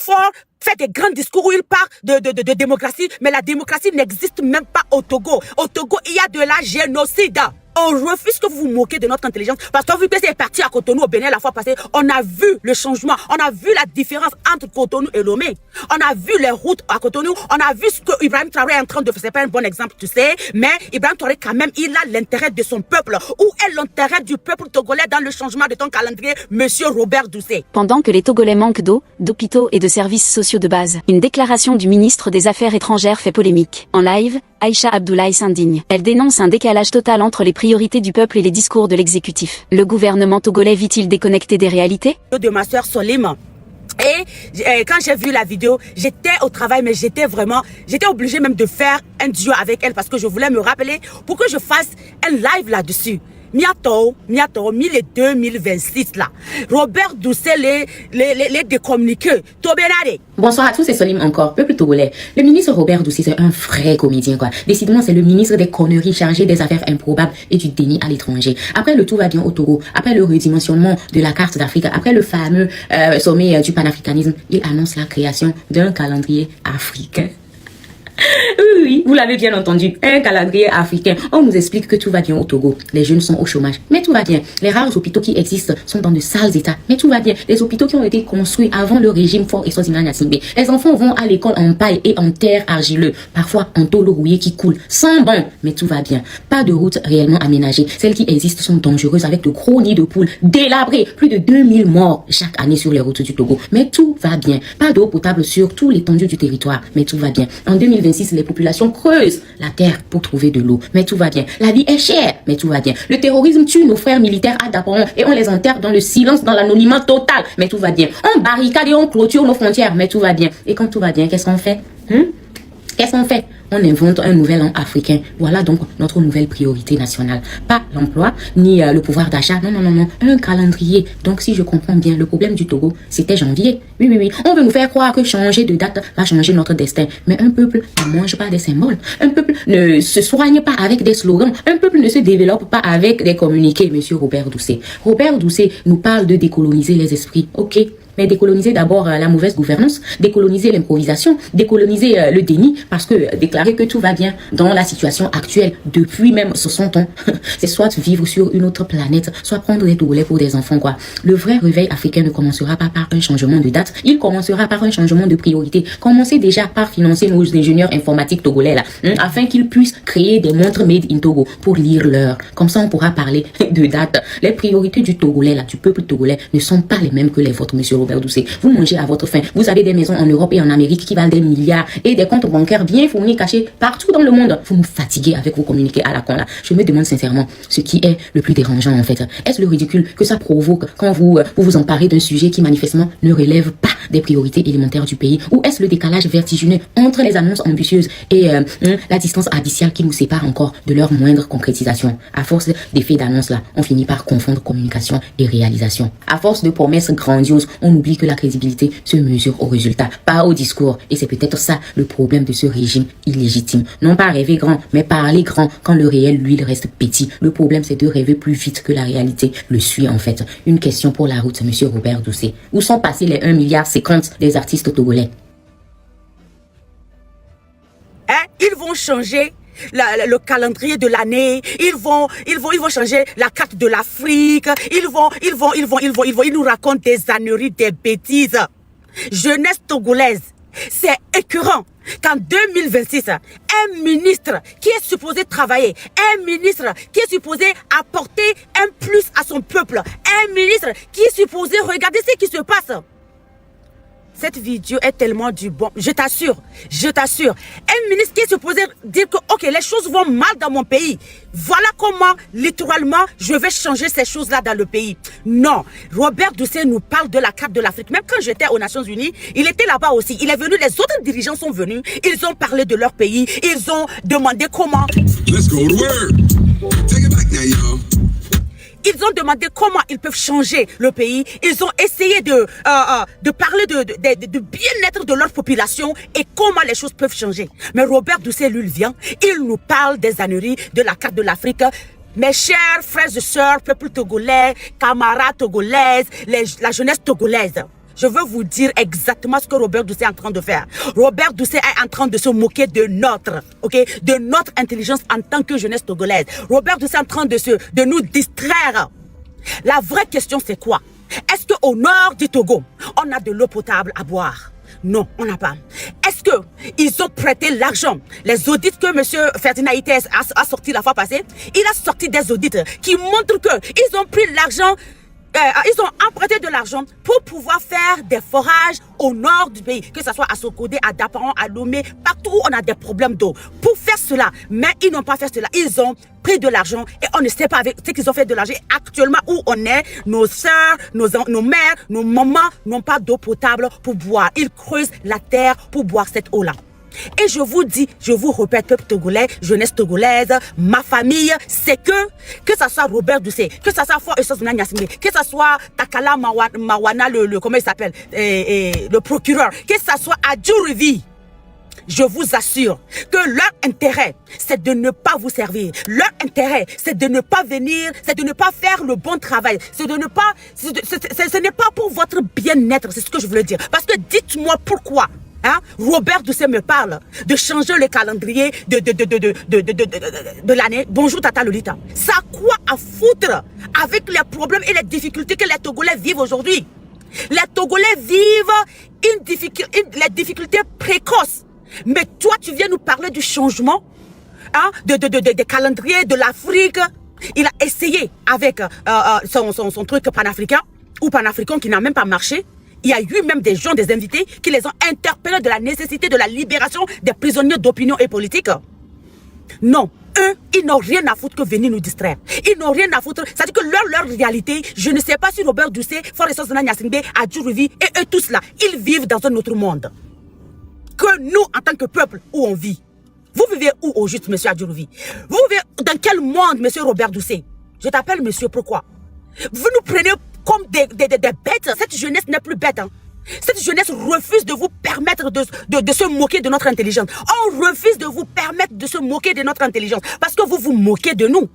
fort, fait des grands discours où il parle de démocratie, mais la démocratie n'existe même pas au Togo. Au Togo, il y a de la génocide. On refuse que vous vous moquez de notre intelligence parce que vu que c'est parti à Cotonou au Bénin la fois passée, on a vu le changement, on a vu la différence entre Cotonou et Lomé. On a vu les routes à Cotonou, on a vu ce que Ibrahim Traoré est en train de faire. C'est pas un bon exemple, tu sais, mais Ibrahim Traoré quand même, il a l'intérêt de son peuple. Où est l'intérêt du peuple togolais dans le changement de ton calendrier, monsieur Robert Doucet? Pendant que les Togolais manquent d'eau, d'hôpitaux et de services sociaux de base, une déclaration du ministre des Affaires étrangères fait polémique. En live, Aïcha Abdoulaye s'indigne. Elle dénonce un décalage total entre les priorités du peuple et les discours de l'exécutif. Le gouvernement togolais vit-il déconnecté des réalités? De ma soeur Solim. Et quand j'ai vu la vidéo, j'étais au travail, mais j'étais obligée même de faire un duo avec elle parce que je voulais me rappeler pour que je fasse un live là-dessus. Miato, 2026 là. Robert Doucet les décommuniqués. Tobenade. Bonsoir à tous, c'est Solim encore, peuple togolais. Le ministre Robert Doucet, c'est un vrai comédien, quoi. Décidément, c'est le ministre des conneries chargé des affaires improbables et du déni à l'étranger. Après le tout va bien au Togo, après le redimensionnement de la carte d'Afrique, après le fameux sommet du panafricanisme, il annonce la création d'un calendrier africain. Oui, vous l'avez bien entendu, un calendrier africain. On nous explique que tout va bien au Togo. Les jeunes sont au chômage, mais tout va bien. Les rares hôpitaux qui existent sont dans de sales états, mais tout va bien. Les hôpitaux qui ont été construits avant le régime Fort et Sozimana-Simbe. Les enfants vont à l'école en paille et en terre argileux, parfois en tôle rouillée qui coule, sans bon, mais tout va bien. Pas de routes réellement aménagées. Celles qui existent sont dangereuses avec de gros nids de poules délabrés. Plus de 2000 morts chaque année sur les routes du Togo. Mais tout va bien. Pas d'eau potable sur tout l'étendue du territoire, mais tout va bien. En 2026, les populations creusent la terre pour trouver de l'eau, mais tout va bien. La vie est chère, mais tout va bien. Le terrorisme tue nos frères militaires à Daporon et on les enterre dans le silence, dans l'anonymat total, mais tout va bien. On barricade et on clôture nos frontières, mais tout va bien. Et quand tout va bien, qu'est-ce qu'on fait? Qu'est-ce qu'on fait? On invente un nouvel an africain. Voilà donc notre nouvelle priorité nationale. Pas l'emploi, ni le pouvoir d'achat. Non, non, non, non. Un calendrier. Donc, si je comprends bien, le problème du Togo, c'était janvier. Oui, oui, oui. On veut nous faire croire que changer de date va changer notre destin. Mais un peuple ne mange pas des symboles. Un peuple ne se soigne pas avec des slogans. Un peuple ne se développe pas avec des communiqués, monsieur Robert Doucet. Robert Doucet nous parle de décoloniser les esprits. Ok. Mais décoloniser d'abord la mauvaise gouvernance, décoloniser l'improvisation, décoloniser le déni, parce que déclarer que tout va bien dans la situation actuelle, depuis même 60 ans, c'est soit vivre sur une autre planète, soit prendre des Togolais pour des enfants, quoi. Le vrai réveil africain ne commencera pas par un changement de date, il commencera par un changement de priorité. Commencez déjà par financer nos ingénieurs informatiques togolais, là, afin qu'ils puissent créer des montres made in Togo pour lire l'heure. Comme ça, on pourra parler de date. Les priorités du Togolais, là, du peuple togolais, ne sont pas les mêmes que les vôtres, monsieur Robert Doucet. Vous mangez à votre faim. Vous avez des maisons en Europe et en Amérique qui valent des milliards et des comptes bancaires bien fournis, cachés partout dans le monde. Vous nous fatiguez avec vos communiqués à la con là. Je me demande sincèrement ce qui est le plus dérangeant en fait. Est-ce le ridicule que ça provoque quand vous emparez d'un sujet qui manifestement ne relève pas des priorités élémentaires du pays, ou est-ce le décalage vertigineux entre les annonces ambitieuses et la distance abyssale qui nous sépare encore de leur moindre concrétisation? À force d'effets d'annonce là, on finit par confondre communication et réalisation. À force de promesses grandioses, on oublie que la crédibilité se mesure au résultat, pas au discours. Et c'est peut-être ça le problème de ce régime illégitime. Non pas rêver grand, mais parler grand quand le réel, lui, il reste petit. Le problème, c'est de rêver plus vite que la réalité le suit en fait. Une question pour la route, monsieur Robert Doucet. Où sont passés les 1,50 milliard des artistes togolais? Ils vont changer le calendrier de l'année, ils vont changer la carte de l'Afrique, ils nous racontent des âneries, des bêtises. Jeunesse togolaise, c'est écœurant qu'en 2026, un ministre qui est supposé travailler, un ministre qui est supposé apporter un plus à son peuple, un ministre qui est supposé regarder ce qui se passe. Cette vidéo est tellement du bon. Je t'assure. Un ministre qui est supposé dire que, ok, les choses vont mal dans mon pays. Voilà comment, littéralement, je vais changer ces choses-là dans le pays. Non. Robert Doucet nous parle de la carte de l'Afrique. Même quand j'étais aux Nations Unies, il était là-bas aussi. Il est venu, les autres dirigeants sont venus. Ils ont parlé de leur pays. Ils ont demandé comment. Let's go to work. Take it back now, y'all. Ils ont demandé comment ils peuvent changer le pays. Ils ont essayé de parler de bien-être de leur population et comment les choses peuvent changer. Mais Robert Doucet, lui, il vient. Il nous parle des âneries de la carte de l'Afrique. Mes chers frères et sœurs, peuple togolais, camarades togolaises, la jeunesse togolaise. je veux vous dire exactement ce que Robert Doucet est en train de faire. Robert Doucet est en train de se moquer de notre intelligence en tant que jeunesse togolaise. Robert Doucet est en train de nous distraire. La vraie question, c'est quoi? Est-ce qu'au nord du Togo, on a de l'eau potable à boire? Non, on n'a pas. Est-ce qu'ils ont prêté l'argent? Les audits que M. Ferdinand Ites a sorti la fois passée, il a sorti des audits qui montrent qu'ils ont pris l'argent, ils ont emprunté de l'argent pour pouvoir faire des forages au nord du pays, que ce soit à Sokodé, à Daparan, à Lomé, partout où on a des problèmes d'eau. Pour faire cela, mais ils n'ont pas fait cela. Ils ont pris de l'argent et on ne sait pas avec ce qu'ils ont fait de l'argent. Actuellement, où on est, nos sœurs, nos mères, nos mamans n'ont pas d'eau potable pour boire. Ils creusent la terre pour boire cette eau-là. Et je vous dis, je vous répète, peuple togolais, jeunesse togolaise, ma famille, c'est que ça soit Robert Doucet, que ça soit Fort Essos Nanyasime, que ça soit Takala Mawana, comment il s'appelle, le procureur, que ça soit Adjourevi, je vous assure que leur intérêt, c'est de ne pas vous servir. Leur intérêt, c'est de ne pas venir, c'est de ne pas faire le bon travail. C'est de ne pas, ce n'est pas pour votre bien-être, c'est ce que je voulais dire. Parce que dites-moi pourquoi. Hein? Robert Doucet me parle de changer le calendrier de l'année. Bonjour Tata Lolita. Ça a quoi à foutre avec les problèmes et les difficultés que les Togolais vivent aujourd'hui? Les Togolais vivent les difficultés précoces. Mais toi, tu viens nous parler du changement des calendriers de l'Afrique. Il a essayé avec son truc panafricain ou panafricain qui n'a même pas marché. Il y a eu même des gens, des invités, qui les ont interpellés de la nécessité de la libération des prisonniers d'opinion et politique. Non, eux, ils n'ont rien à foutre que venir nous distraire. Ils n'ont rien à foutre. C'est-à-dire que leur réalité, je ne sais pas si Robert Doucet, Fort Essos Nanyasingbe, Adjourevi et eux tous là, ils vivent dans un autre monde. Que nous, en tant que peuple, où on vit. Vous vivez où au juste, monsieur Adjourevi? Vous vivez dans quel monde, monsieur Robert Doucet? Je t'appelle monsieur, pourquoi? Vous nous prenez comme des bêtes. Cette jeunesse n'est plus bête. Hein. Cette jeunesse refuse de vous permettre de se moquer de notre intelligence. On refuse de vous permettre de se moquer de notre intelligence parce que vous vous moquez de nous.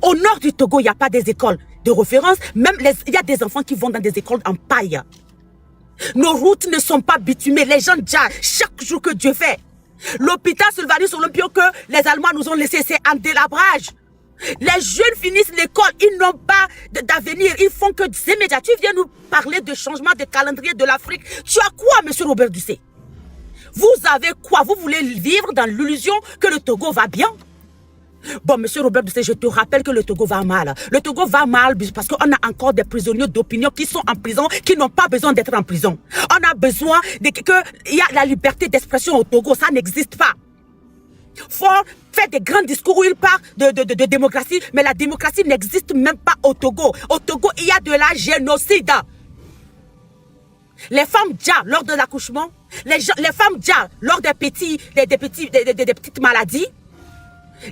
Au nord du Togo, il n'y a pas des écoles de référence. Même il y a des enfants qui vont dans des écoles en paille. Nos routes ne sont pas bitumées. Les gens déjà, chaque jour que Dieu fait. L'hôpital Sylvanus Olympio que les Allemands nous ont laissé, c'est en délabrage. Les jeunes finissent l'école, ils n'ont pas d'avenir, ils font que des médias. Tu viens nous parler de changement de calendrier de l'Afrique. Tu as quoi, monsieur Robert Doucet? Vous avez quoi? Vous voulez vivre dans l'illusion que le Togo va bien? Bon, monsieur Robert Doucet, je te rappelle que le Togo va mal. Le Togo va mal parce qu'on a encore des prisonniers d'opinion qui sont en prison, qui n'ont pas besoin d'être en prison. On a besoin qu'il y a la liberté d'expression au Togo, ça n'existe pas. Faut faire des grands discours où il parle de démocratie, mais la démocratie n'existe même pas au Togo. Au Togo, il y a de la génocide. Les femmes déjà lors de l'accouchement, les femmes déjà lors des petites maladies,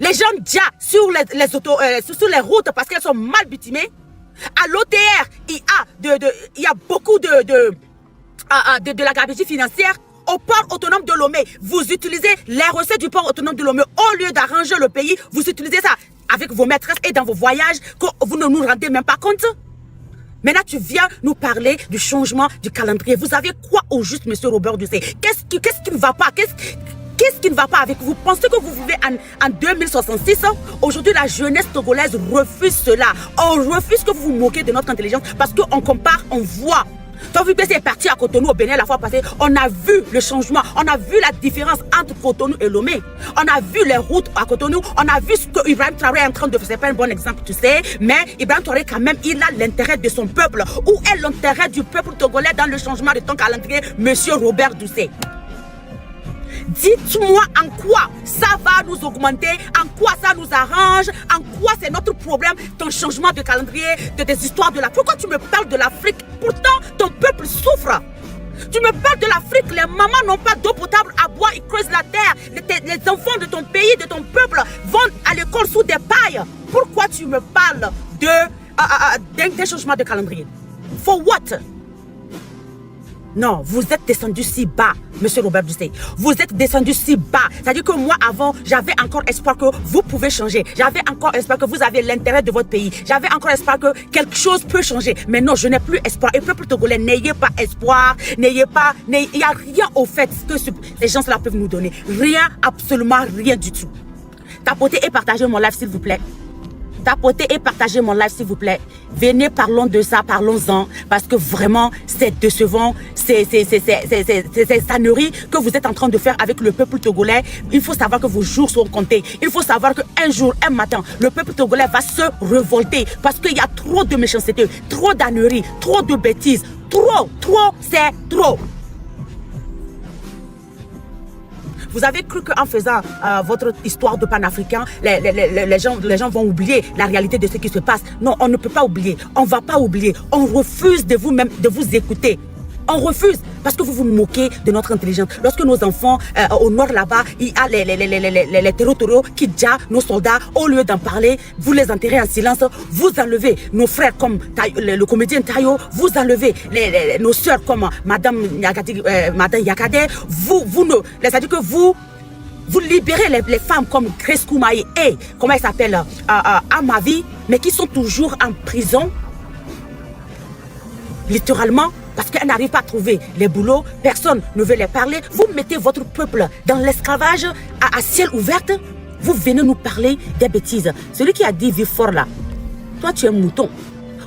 les gens déjà sur les routes parce qu'elles sont mal bitumées. À l'OTR, il y a beaucoup de la gabegie financière. Au port autonome de Lomé, vous utilisez les recettes du port autonome de Lomé. Au lieu d'arranger le pays, vous utilisez ça avec vos maîtresses et dans vos voyages que vous ne nous rendez même pas compte. Maintenant, tu viens nous parler du changement du calendrier. Vous avez quoi au juste, monsieur Robert Doucet? Qu'est-ce qui ne va pas? Qu'est-ce qui ne va pas avec vous? Vous pensez que vous vivez en 2066? Aujourd'hui, la jeunesse togolaise refuse cela. On refuse que vous vous moquez de notre intelligence parce qu'on compare, on voit. Tant vu que c'est parti à Cotonou au Bénin la fois passée, on a vu le changement, on a vu la différence entre Cotonou et Lomé. On a vu les routes à Cotonou, on a vu ce que Ibrahim Traoré est en train de faire. C'est pas un bon exemple, tu sais, mais Ibrahim Traoré quand même, il a l'intérêt de son peuple. Où est l'intérêt du peuple togolais dans le changement de ton calendrier, monsieur Robert Doucet? Dites-moi en quoi ça va nous augmenter, en quoi ça nous arrange, en quoi c'est notre problème, ton changement de calendrier, des histoires de l'Afrique. Pourquoi tu me parles de l'Afrique? Pourtant, ton peuple souffre. Tu me parles de l'Afrique, les mamans n'ont pas d'eau potable à boire, ils creusent la terre. Les enfants de ton pays, de ton peuple vont à l'école sous des pailles. Pourquoi tu me parles d'un changement de calendrier? For what? Non, vous êtes descendu si bas, monsieur Robert Dussé. Vous êtes descendu si bas. C'est-à-dire que moi, avant, j'avais encore espoir que vous pouvez changer. J'avais encore espoir que vous avez l'intérêt de votre pays. J'avais encore espoir que quelque chose peut changer. Mais non, je n'ai plus espoir. Et peuple togolais, n'ayez pas espoir. Il n'y a rien au fait que ces gens-là peuvent nous donner. Rien, absolument rien du tout. Tapotez et partagez mon live, s'il vous plaît. Tapotez et partagez mon live, s'il vous plaît. Venez, parlons de ça, parlons-en. Parce que vraiment, c'est décevant. C'est sannerie que vous êtes en train de faire avec le peuple togolais. Il faut savoir que vos jours sont comptés. Il faut savoir qu'un jour, un matin, le peuple togolais va se révolter. Parce qu'il y a trop de méchanceté, trop d'anneries, trop de bêtises. Trop, c'est trop. Vous avez cru qu'en faisant votre histoire de panafricain, les gens vont oublier la réalité de ce qui se passe. Non, on ne peut pas oublier. On ne va pas oublier. On refuse de vous-même, de vous écouter. On refuse parce que vous vous moquez de notre intelligence. Lorsque nos enfants au nord là-bas, il y a les terreaux qui déjà nos soldats, au lieu d'en parler, vous les enterrez en silence, vous enlevez nos frères comme le comédien Tayo, vous enlevez nos sœurs comme Madame Yakade, c'est-à-dire que vous libérez les femmes comme Grace Koumaï et, comment elle s'appelle, Amavi, mais qui sont toujours en prison, littéralement, parce qu'elle n'arrive pas à trouver les boulots, personne ne veut les parler. Vous mettez votre peuple dans l'esclavage à ciel ouvert. Vous venez nous parler des bêtises. Celui qui a dit vive fort là, toi tu es un mouton.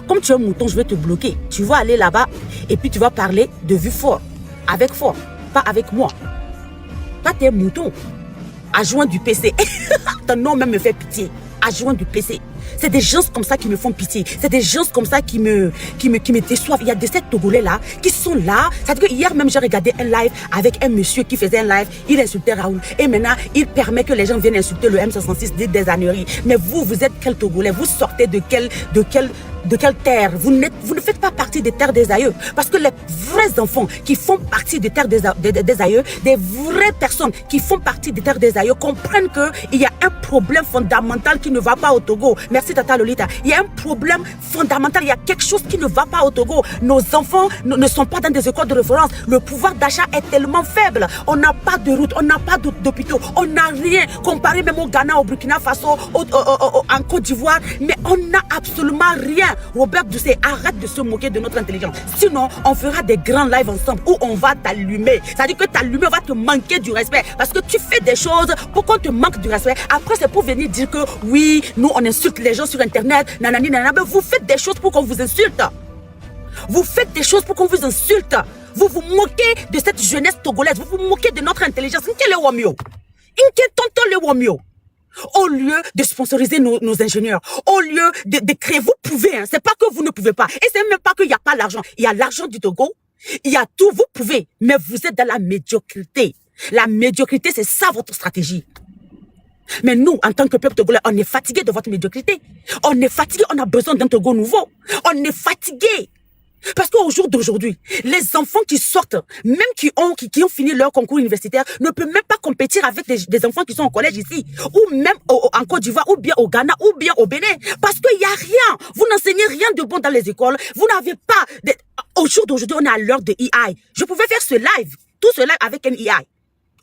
Comme tu es un mouton, je vais te bloquer. Tu vas aller là-bas et puis tu vas parler de vive fort. Avec fort, pas avec moi. Toi tu es un mouton. Adjoint du PC. Ton nom même me fait pitié. Adjoint du PC. C'est des gens comme ça qui me font pitié. C'est des gens comme ça qui me déçoivent. Il y a de ces Togolais là qui sont là. C'est-à-dire que hier même j'ai regardé un live avec un monsieur qui faisait un live. Il insultait Raoul. Et maintenant il permet que les gens viennent insulter le M66, dire des âneries. Mais vous êtes quel Togolais? Vous sortez de quelle terre? Vous ne faites pas partie des terres des aïeux. Parce que les vrais enfants qui font partie des terres des aïeux, des vraies personnes qui font partie des terres des aïeux comprennent qu'il y a un problème fondamental qui ne va pas au Togo. Merci Tata Lolita. Il y a un problème fondamental, il y a quelque chose qui ne va pas au Togo. Nos enfants ne sont pas dans des écoles de référence. Le pouvoir d'achat est tellement faible. On n'a pas de route, on n'a pas d'hôpitaux, on n'a rien. Comparé même au Ghana, au Burkina Faso, en Côte d'Ivoire, mais on n'a absolument rien. Robert Dussé, arrête de se moquer de notre intelligence. Sinon, on fera des grands lives ensemble où on va t'allumer. C'est-à-dire que t'allumer va te manquer du respect. Parce que tu fais des choses pour qu'on te manque du respect. Après, c'est pour venir dire que oui, nous on insulte les gens sur Internet. Nanani, nanana. Mais vous faites des choses pour qu'on vous insulte. Vous faites des choses pour qu'on vous insulte. Vous vous moquez de cette jeunesse togolaise. Vous vous moquez de notre intelligence. Au lieu de sponsoriser nos ingénieurs, au lieu de créer, vous pouvez, hein, c'est pas que vous ne pouvez pas. Et c'est même pas qu'il n'y a pas l'argent. Il y a l'argent du Togo, il y a tout, vous pouvez, mais vous êtes dans la médiocrité. La médiocrité, c'est ça votre stratégie. Mais nous, en tant que peuple togolais, on est fatigué de votre médiocrité. On est fatigué, on a besoin d'un Togo nouveau. On est fatigué. Parce qu'au jour d'aujourd'hui, les enfants qui sortent, même qui ont fini leur concours universitaire, ne peuvent même pas compétir avec des enfants qui sont au collège ici, ou même en Côte d'Ivoire, ou bien au Ghana, ou bien au Bénin. Parce qu'il n'y a rien. Vous n'enseignez rien de bon dans les écoles. Vous n'avez pas... Au jour d'aujourd'hui, on est à l'heure de AI. Je pouvais faire ce live, tout ce live avec un AI.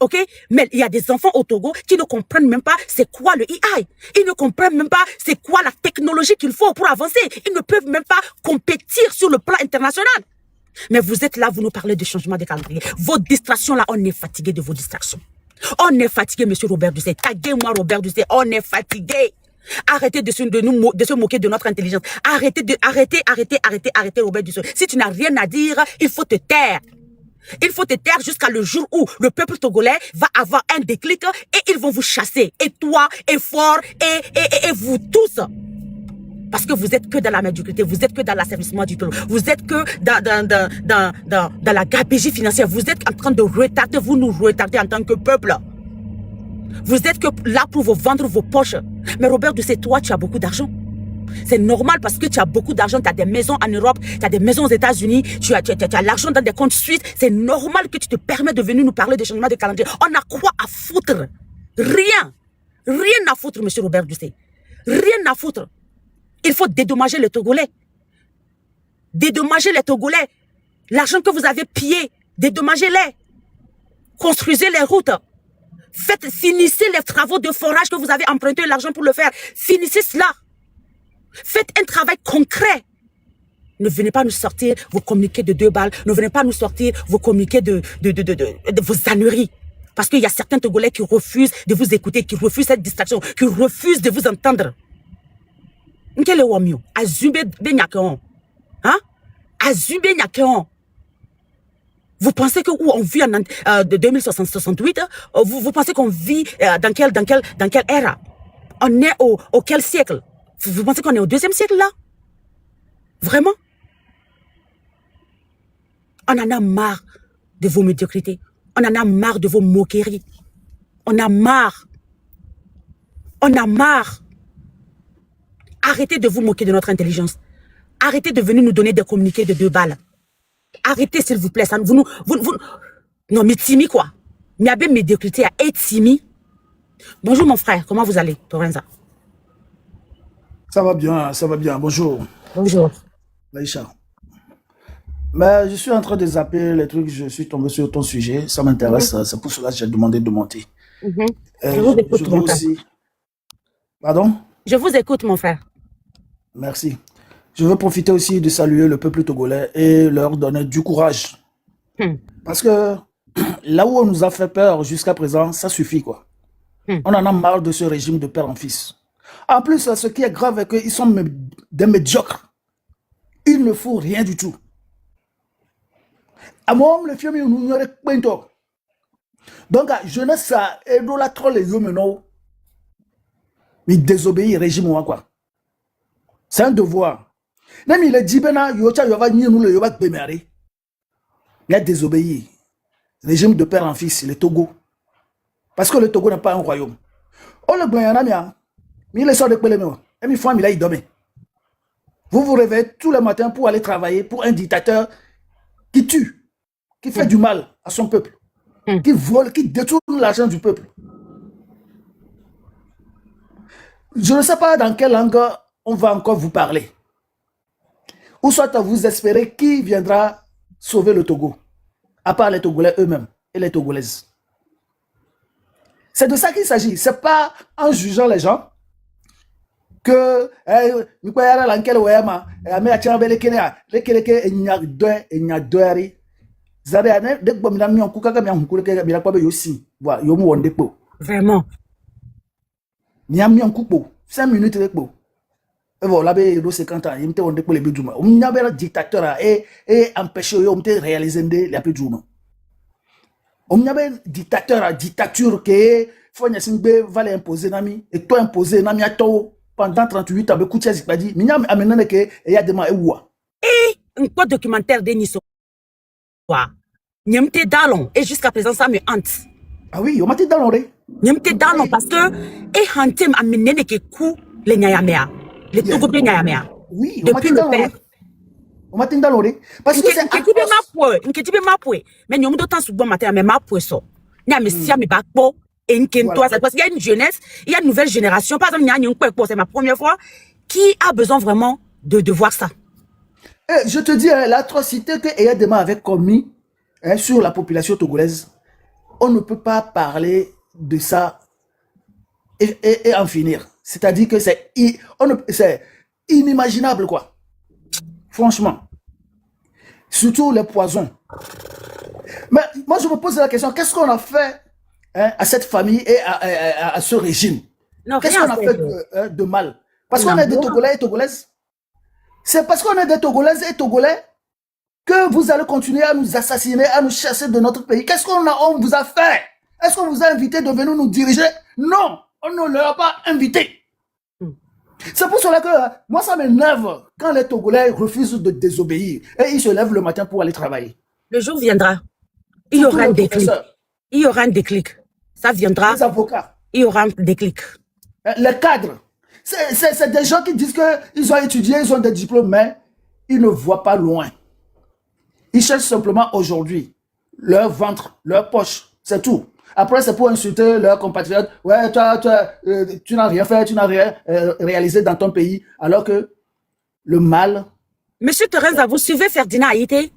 Ok? Mais il y a des enfants au Togo qui ne comprennent même pas c'est quoi le AI. Ils ne comprennent même pas c'est quoi la technologie qu'il faut pour avancer. Ils ne peuvent même pas compétir sur le plan international. Mais vous êtes là, vous nous parlez de changement de calendrier. Vos distractions là, on est fatigué de vos distractions. On est fatigué, monsieur Robert Dussé. Taguez-moi Robert Dussé, on est fatigué. Arrêtez de se moquer de notre intelligence. Arrêtez Robert Dussé. Si tu n'as rien à dire, il faut te taire. Il faut te taire jusqu'à le jour où le peuple togolais va avoir un déclic et ils vont vous chasser. Et toi, et Fort, et vous tous. Parce que vous êtes que dans la médiocrité, vous êtes que dans l'asservissement du peuple, vous êtes que dans la gabegie financière, vous êtes en train de retarder, vous nous retardez en tant que peuple. Vous êtes que là pour vous vendre vos poches. Mais Robert Dussé, toi, tu as beaucoup d'argent. C'est normal parce que tu as beaucoup d'argent, tu as des maisons en Europe, tu as des maisons aux États-Unis, tu as l'argent dans des comptes suisses. C'est normal que tu te permets de venir nous parler de changement de calendrier. On a quoi à foutre? Rien. Rien à foutre, monsieur Robert Dussé. Rien à foutre. Il faut dédommager les Togolais. Dédommager les Togolais. L'argent que vous avez pillé, dédommagez-les. Construisez les routes. Finissez les travaux de forage que vous avez emprunté l'argent pour le faire. Finissez cela. Faites un travail concret. Ne venez pas nous sortir vos communiqués de 2 balles. Ne venez pas nous sortir vos communiqués de vos âneries. Parce qu'il y a certains Togolais qui refusent de vous écouter, qui refusent cette distraction, qui refusent de vous entendre. Quel est le mieux? Azube Benyakon. Hein? Azube Benyakon. Vous pensez que où on vit en 2068, vous pensez qu'on vit dans quelle ère? On est au quel siècle? Vous pensez qu'on est au 2e siècle là? Vraiment? On en a marre de vos médiocrités. On en a marre de vos moqueries. On a marre. On a marre. Arrêtez de vous moquer de notre intelligence. Arrêtez de venir nous donner des communiqués de 2 balles. Arrêtez, s'il vous plaît. Ça, non, mais Timi, quoi. Mais avec médiocrité à Timi. Bonjour, mon frère. Comment vous allez, Torenza? Ça va bien, ça va bien. Bonjour, Bonjour. Laïcha. Mais je suis en train de zapper les trucs, je suis tombé sur ton sujet, ça m'intéresse, c'est pour cela que j'ai demandé de monter. Je vous écoute, Je veux mon frère. aussi... Pardon? Je vous écoute, mon frère. Merci. Je veux profiter aussi de saluer le peuple togolais et leur donner du courage. Parce que là où on nous a fait peur jusqu'à présent, ça suffit, quoi. On en a marre de ce régime de père en fils. En plus, ce qui est grave est qu'ils sont des médiocres. Il ne faut rien du tout. À moi, le film, nous n'y aurait pas. Donc, jeunesse, et nous la troll les hommes, non. Mais désobéir au régime, quoi. C'est un devoir. Même il est dit, ben, yocha, yova, ni nous le yova, béméré. Il a désobéi. Régime de père en fils, le Togo. Parce que le Togo n'est pas un royaume. Oh, le Guyana, mais il est sort de Péléméo. Et mes femmes, il a dormi. Vous vous réveillez tous les matins pour aller travailler pour un dictateur qui tue, qui fait du mal à son peuple, qui vole, qui détourne l'argent du peuple. Je ne sais pas dans quelle langue on va encore vous parler. Ou soit vous espérez qui viendra sauver le Togo, à part les Togolais eux-mêmes et les Togolaises. C'est de ça qu'il s'agit. Ce n'est pas en jugeant les gens que Vraiment. 5 minutes et voilà, il 50 ans, il me dit que les bidjuma. On y avait un dictateur et empêché de réaliser les bidjuma. On y avait un dictateur, dictature qui va imposer nami et toi imposer nami à toi pendant 38 ans. Mais écoute, c'est pas dit. Mais amené que il y a des mains Et un quoi documentaire de Nisso. Nyamte Dalon et jusqu'à présent ça me hante. Ah oui, on m'a dit dans l'oreille. Nyamte Dalon parce que et hante amené que coup les Nyayamea. Les Togo de Nyayamea. Oui, depuis le père. On m'a dit dans l'oreille. Parce que c'est ma poue. Mais nous d'autant sous bon matin mais ma poue ça. Nya me sia me bakpo et nkento ça parce qu'il y a une jeunesse, il y a une nouvelle génération. Par exemple, c'est ma première fois qui a besoin vraiment de voir ça. Je te dis l'atrocité que Eyadema avait commis sur la population togolaise. On ne peut pas parler de ça et en finir. C'est-à-dire que c'est inimaginable, quoi. Franchement. Surtout les poisons. Mais moi, je me pose la question, qu'est-ce qu'on a fait à cette famille et à ce régime? Qu'est-ce qu'on a fait de mal? Parce qu'on est des Togolais et Togolaises. C'est parce qu'on est des Togolaises et Togolais que vous allez continuer à nous assassiner, à nous chasser de notre pays. Qu'est-ce qu'on vous a fait? Est-ce qu'on vous a invité de venir nous diriger? Non, on ne leur a pas invité. C'est pour cela que moi, ça m'énerve quand les Togolais refusent de désobéir et ils se lèvent le matin pour aller travailler. Le jour viendra. Il y aura un déclic. Il y aura un déclic. Ça viendra. Les avocats. Il y aura un déclic. Les cadres. C'est des gens qui disent qu'ils ont étudié, ils ont des diplômes, mais ils ne voient pas loin. Ils cherchent simplement aujourd'hui leur ventre, leur poche, c'est tout. Après, c'est pour insulter leurs compatriotes. Ouais, toi, tu n'as rien fait, tu n'as rien réalisé dans ton pays, alors que le mal... Monsieur Terenza, vous suivez Ferdinand Haïté?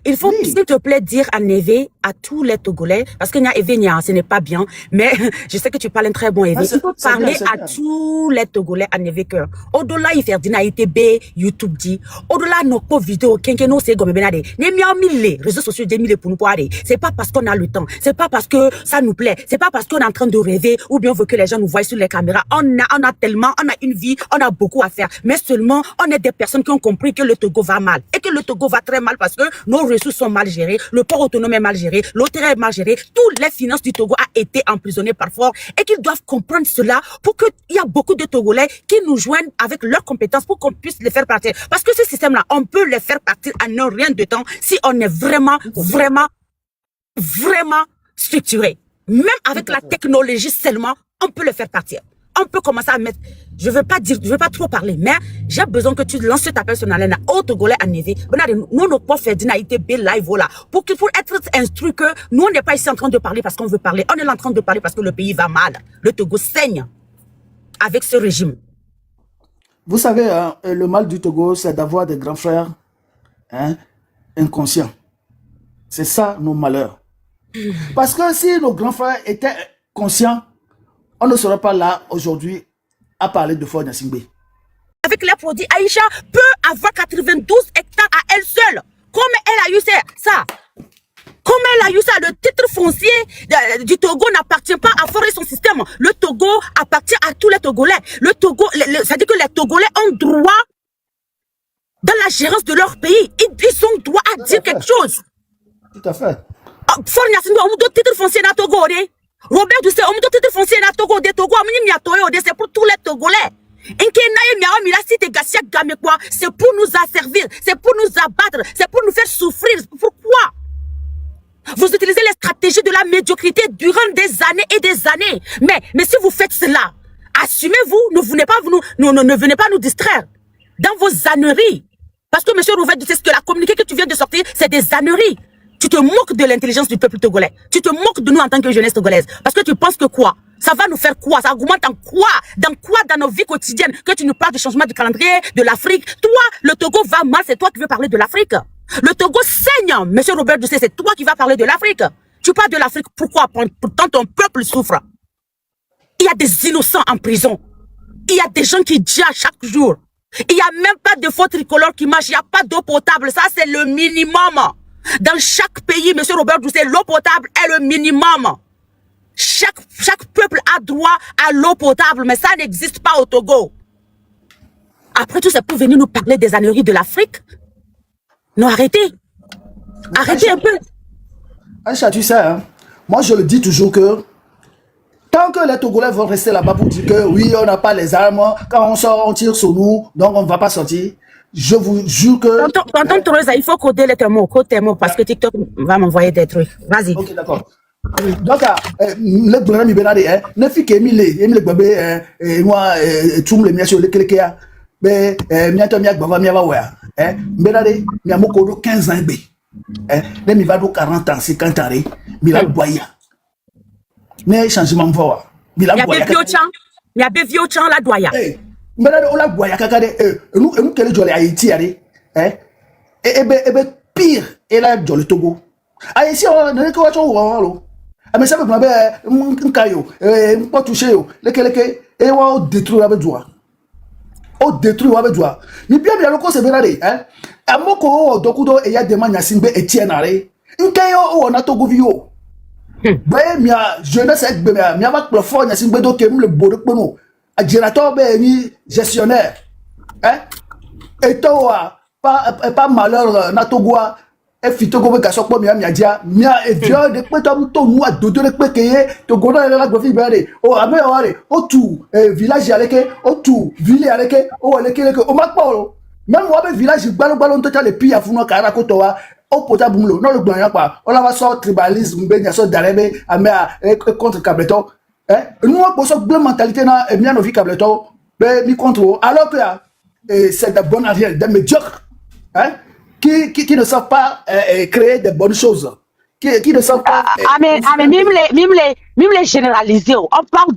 Il faut, Oui. s'il te plaît, dire à Neve, à tous les Togolais, parce que ce n'est pas bien, mais je sais que tu parles un très bon Eve. Il faut parler à tous les Togolais à Neve que, au-delà, il fait dina ITB, YouTube dit, au-delà, nos pauvres vidéos, no c'est comme benade, les réseaux sociaux des pour nous parler. C'est pas parce qu'on a le temps, c'est pas parce que ça nous plaît, c'est pas parce qu'on est en train de rêver, ou bien on veut que les gens nous voient sur les caméras. On a tellement, on a une vie, on a beaucoup à faire, mais seulement, on est des personnes qui ont compris que le Togo va mal, et que le Togo va très mal parce que nos ressources sont mal gérées, le port autonome est mal géré, l'eau terre est mal gérée, toutes les finances du Togo a été emprisonnées par force et qu'ils doivent comprendre cela pour qu'il y a beaucoup de Togolais qui nous joignent avec leurs compétences pour qu'on puisse les faire partir. Parce que ce système-là, on peut les faire partir en un rien de temps si on est vraiment structuré. Même avec la technologie seulement, on peut le faire partir. On peut commencer à mettre, je veux pas trop parler, mais j'ai besoin que tu lances ta personne à l'ena, au Togolais à Neve. Nous ne pouvons faire d'ITB live là. Pour être instruit que nous, on n'est pas ici en train de parler parce qu'on veut parler. On est en train de parler parce que le pays va mal. Le Togo saigne avec ce régime. Vous savez, hein, le mal du Togo, c'est d'avoir des grands frères inconscients. C'est ça, nos malheurs. Parce que si nos grands frères étaient conscients, on ne serait pas là aujourd'hui à parler de Faure Gnassingbé. Avec les produits, Aïcha peut avoir 92 hectares à elle seule. Comment elle a eu ça? Comment elle a eu ça? Le titre foncier du Togo n'appartient pas à Faure et son système. Le Togo appartient à tous les Togolais. Le Togo, ça dit que les Togolais ont droit dans la gérance de leur pays. Ils ont droit à dire quelque chose. Tout à fait. Faure Gnassingbé, on d'autres titres fonciers dans Togo, Robert Doucet, on d'autres titres fonciers dans Togo, c'est pour tous les Togolais. C'est pour nous asservir, c'est pour nous abattre, c'est pour nous faire souffrir. Pourquoi? Vous utilisez les stratégies de la médiocrité durant des années et des années. Mais si vous faites cela, assumez-vous, ne venez pas nous distraire dans vos âneries. Parce que, monsieur Robert Doucet, ce que la communiqué que tu viens de sortir, c'est des âneries. Tu te moques de l'intelligence du peuple togolais. Tu te moques de nous en tant que jeunesse togolaise. Parce que tu penses que quoi? Ça va nous faire quoi? Ça augmente en quoi? Dans nos vies quotidiennes? Que tu nous parles du changement du calendrier, de l'Afrique. Toi, le Togo va mal, c'est toi qui veux parler de l'Afrique. Le Togo saigne, monsieur Robert Doucet, c'est toi qui vas parler de l'Afrique. Tu parles de l'Afrique, pourquoi? Pourtant ton peuple souffre. Il y a des innocents en prison. Il y a des gens qui dient chaque jour. Il n'y a même pas de faux tricolores qui marchent. Il n'y a pas d'eau potable. Ça, c'est le minimum. Dans chaque pays, monsieur Robert Doucet, l'eau potable est le minimum. Chaque peuple a droit à l'eau potable, mais ça n'existe pas au Togo. Après tout, c'est pour venir nous parler des âneries de l'Afrique. Non, arrêtez. Arrêtez un peu. Aïcha, tu sais, hein, moi je le dis toujours que tant que les Togolais vont rester là-bas pour dire que oui, on n'a pas les armes, quand on sort, on tire sur nous, donc on ne va pas sortir. Je vous jure que... Tonton Thérèse, il faut coder les mots, parce que TikTok va m'envoyer des trucs. Vas-y. Ok, d'accord. Donc, le gouvernement Benade, ne fit qu'Emile Gbabé, moi, tout le monde, le Kélékéa, mais bientôt, Benade, il y a 15 ans, il va 40 ans, 50 ans, il a boya. Mais changement de voix. Il y a vieux chan, la doya. Benade, on la boya, nous, quel est le Haïti, pire, et là, le Togo. Haïti, on n'a pas de mais ça veut dire un caillou, pas touché, et on détruit avec joie. On détruit avec joie. Ni bien le conseil Benade, hein. À mon co, dokudo et y a des man Gnassingbé et tienare. Un caillou, on a Togo vio. Ben, mia jeunesse avec bébé, mia va Faure Gnassingbé donc le beau de pono. A gérateur ben ni gestionnaire, hein. Et toi, pas malheur na Togoa. Et fi Togo be gaso po mia dia mia e vieux de pe to to nu adodo de pe keye Togo na la go fi bere o ame o are o tu village aleke o tu ville aleke o aleke o ma po même wa be village gbalo to ta le pi afuno kara ko to wa o pota bumlo no le gban ya pa o la va so tribalisme be nya so darebe ame contre Cableton nous on so bleu mentalité na mia no vi Cableton be mi contre alors que c'est de bon arrière de médiocre, hein, qui ne savent pas créer de bonnes choses, qui ne savent pas... même les généraliser. On parle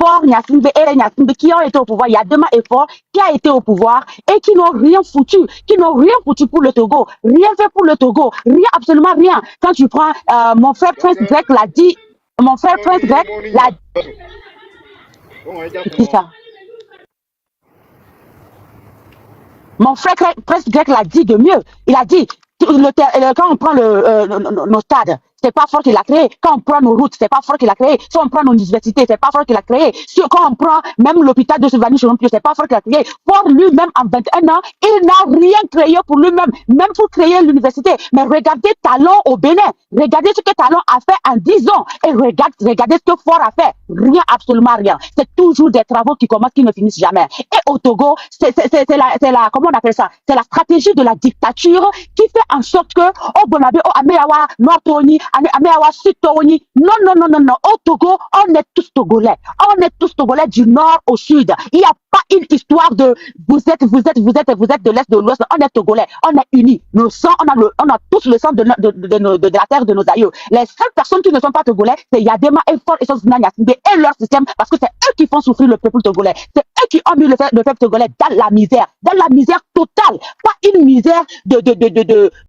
Fort, Nyassimbe et Nyassimbe qui ont été au pouvoir, Yadema et Fort qui a été au pouvoir et qui n'ont rien foutu pour le Togo, rien fait pour le Togo, rien, absolument rien. Quand tu prends, mon frère Prince Grec l'a dit, mon frère Prince Grec l'a dit ça. Mon frère Prince Grec l'a dit de mieux. Il a dit, quand on prend nos stades, c'est pas Fort qui l'a créé. Quand on prend nos routes, c'est pas Fort qui l'a créé. Si on prend nos universités, c'est pas Fort qui l'a créé. Quand on prend même l'hôpital de Sylvanie Chorompio, c'est pas Fort qui l'a créé. Fort lui-même, en 21 ans, il n'a rien créé pour lui-même, même pour créer l'université. Mais regardez Talon au Bénin. Regardez ce que Talon a fait en 10 ans. Et regardez ce que Fort a fait. Rien, absolument rien. C'est toujours des travaux qui commencent, qui ne finissent jamais. Et au Togo, c'est la, comment on appelle ça? C'est la stratégie de la dictature qui fait en sorte que, oh, Bonabe, oh, Ameawa, Nord-Tony, Ameawa, Sud-Tony. Non. Au Togo, on est tous Togolais. On est tous Togolais du nord au sud. Il n'y a pas une histoire de vous êtes de l'est, de l'ouest. On est Togolais. On est unis. Nos sangs, on a tous le sang de la terre de nos aïeux. Les seules personnes qui ne sont pas Togolais, c'est Yadema et Fort et Sosina Nyassimbe et leur système, parce que c'est eux qui font souffrir le peuple togolais. C'est eux qui ont mis le peuple togolais dans la misère totale. Pas une misère